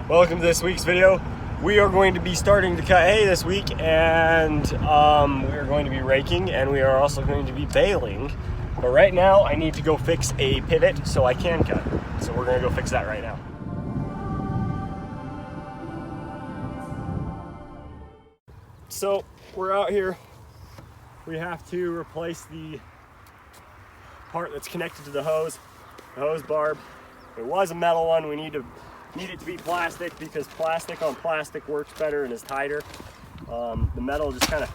Welcome to this week's video. We are going to be starting to cut hay this week, and we are going to be raking, and we are also going to be baling. But right now I need to go fix a pivot so I can cut. So we're going to go fix that right now. So we're out here. We have to replace the part that's connected to the hose barb. It was a metal one. We need it to be plastic because plastic on plastic works better and is tighter. The metal just kind of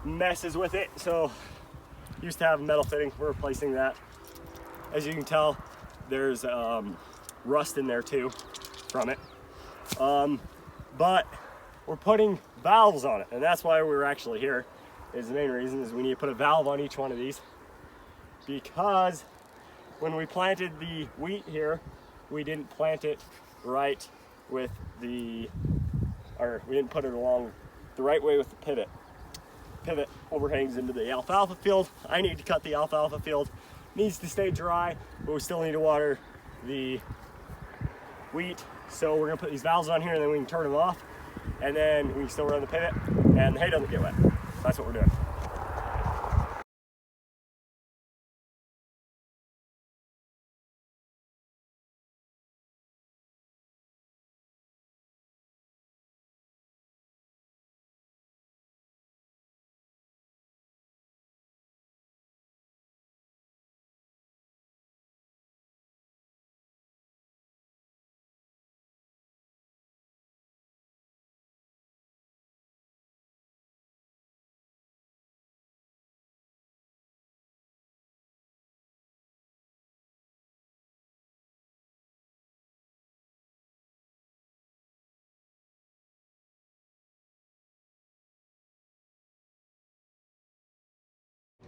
messes with it. So used to have a metal fitting. We're replacing that. As you can tell, there's rust in there too from it. But we're putting valves on it, and that's why we're actually here. Is the main reason is we need to put a valve on each one of these, because when we planted the wheat here, we didn't plant it right with we didn't put it along the right way with the pivot. Pivot overhangs into the alfalfa field. I need to cut the alfalfa field. Needs to stay dry, but we still need to water the wheat. So we're gonna put these valves on here, and then we can turn them off, and then we can still run the pivot, and the hay doesn't get wet. That's what we're doing.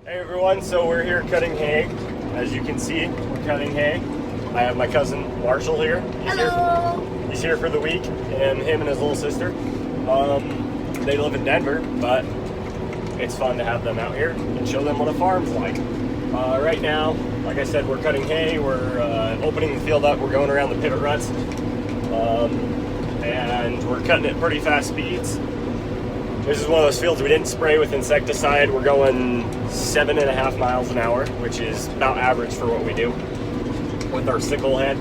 Hey everyone, so we're here cutting hay. As you can see, we're cutting hay. I have my cousin Marshall here. He's here for the week, and him and his little sister. They live in Denver, but it's fun to have them out here and show them what a farm's like. Right now, like I said, we're cutting hay. We're opening the field up. We're going around the pivot ruts, and we're cutting at pretty fast speeds. This is one of those fields we didn't spray with insecticide. We're going 7.5 miles an hour, which is about average for what we do with our sickle head,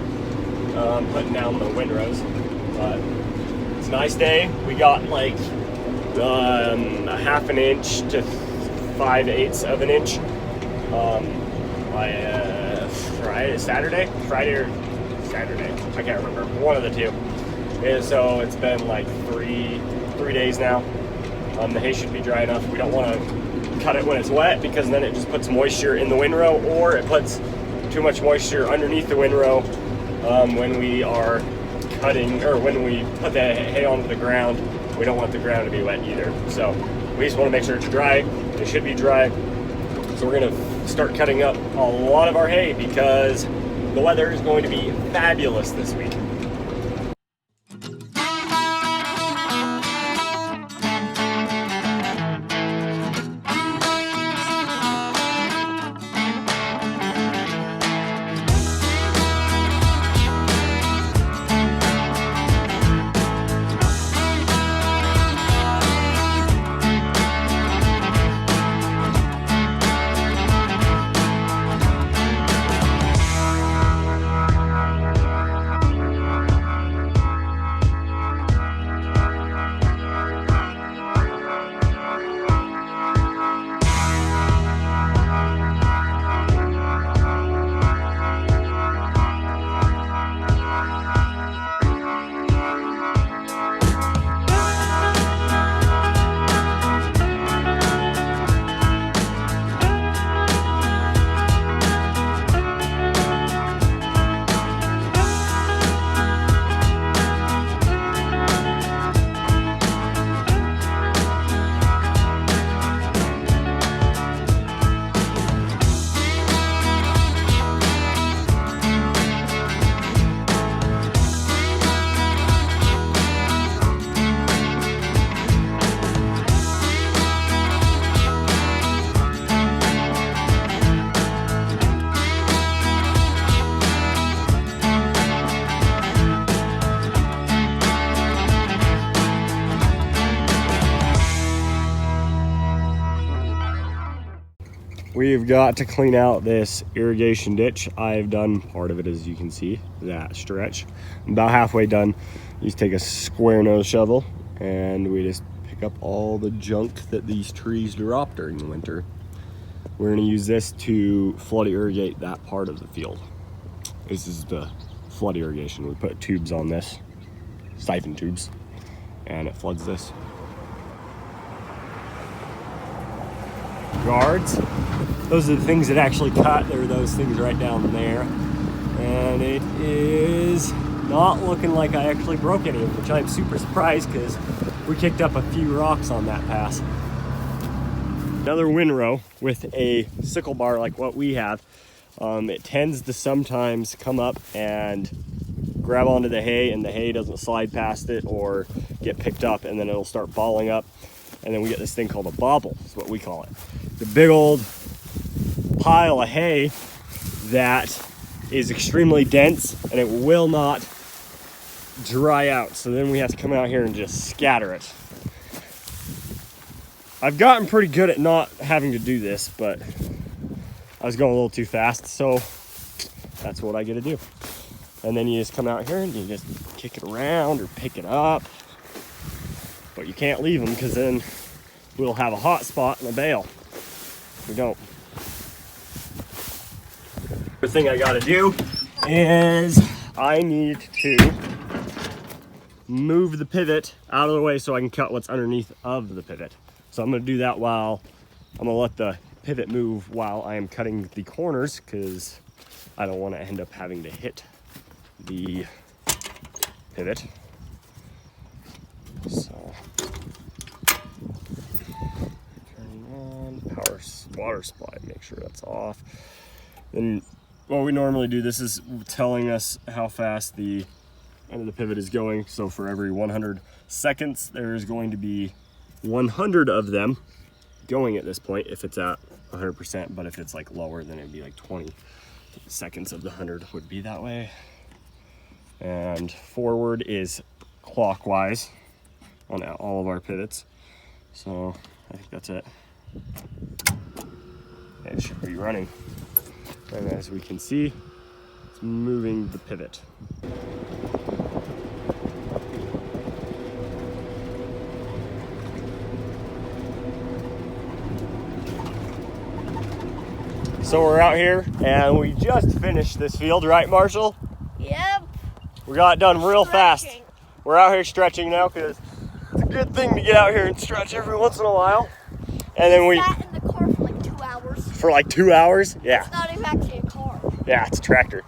putting down the windrows. But it's a nice day. We got like a 1/2 inch to 5/8 of an inch Friday or Saturday. I can't remember. One of the two. And so it's been like three days now. The hay should be dry enough. We don't want to cut it when it's wet, because then it just puts moisture in the windrow, or it puts too much moisture underneath the windrow when we are cutting, or when we put the hay onto the ground. We don't want the ground to be wet either. So we just want to make sure it's dry. It should be dry. So we're going to start cutting up a lot of our hay, because the weather is going to be fabulous this week. we've got to clean out this irrigation ditch. I've done part of it, as you can see, that stretch. I'm about halfway done. You just take a square nose shovel and we just pick up all the junk that these trees drop during the winter. We're gonna use this to flood irrigate that part of the field. This is the flood irrigation. We put tubes on this, siphon tubes, and it floods this. Guards, those are the things that actually cut. There are those things right down there. And it is not looking like I actually broke any of them, which I'm super surprised because we kicked up a few rocks on that pass. Another windrow with a sickle bar like what we have. It tends to sometimes come up and grab onto the hay, and the hay doesn't slide past it or get picked up, and then it'll start balling up. And then we get this thing called a bobble, is what we call it. The big old pile of hay that is extremely dense and it will not dry out. So then we have to come out here and just scatter it. I've gotten pretty good at not having to do this, but I was going a little too fast, so that's what I get to do. And then you just come out here and you just kick it around or pick it up. But you can't leave them because then we'll have a hot spot and a bale. We don't. The thing I gotta do is I need to move the pivot out of the way so I can cut what's underneath of the pivot. So I'm gonna do that while I'm gonna let the pivot move while I am cutting the corners, because I don't want to end up having to hit the pivot. So turning on power water supply, make sure that's off. Then what we normally do, this is telling us how fast the end of the pivot is going. So for every 100 seconds, there is going to be 100 of them going at this point if it's at 100%, but if it's like lower, then it'd be like 20 seconds of the 100 would be that way. And forward is clockwise on all of our pivots. So I think that's it. It should be running. And as we can see, it's moving the pivot. So we're out here and we just finished this field, right, Marshall? Yep. We got it done real fast. We're out here stretching now because it's a good thing to get out here and stretch every once in a while. And then we sat in the car for like 2 hours. For like 2 hours? Yeah. It's not even actually a car. Yeah, it's a tractor.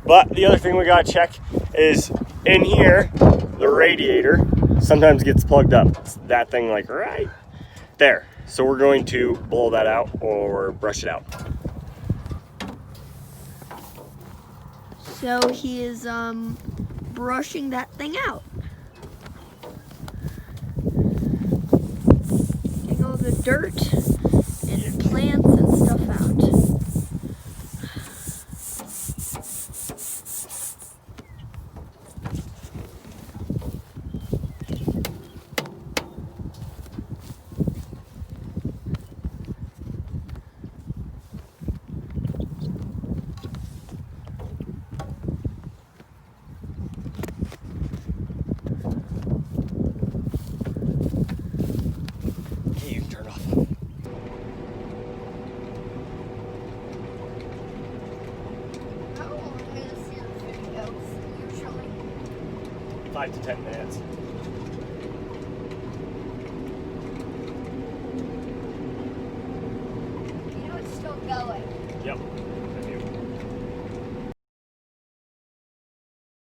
But the other thing we gotta check is in here, the radiator sometimes gets plugged up. It's that thing like right there. So we're going to blow that out or brush it out. So he is brushing that thing out. Getting all the dirt and plants and stuff out. How long is your videos usually? 5 to 10 minutes. You know it's still going. Yep.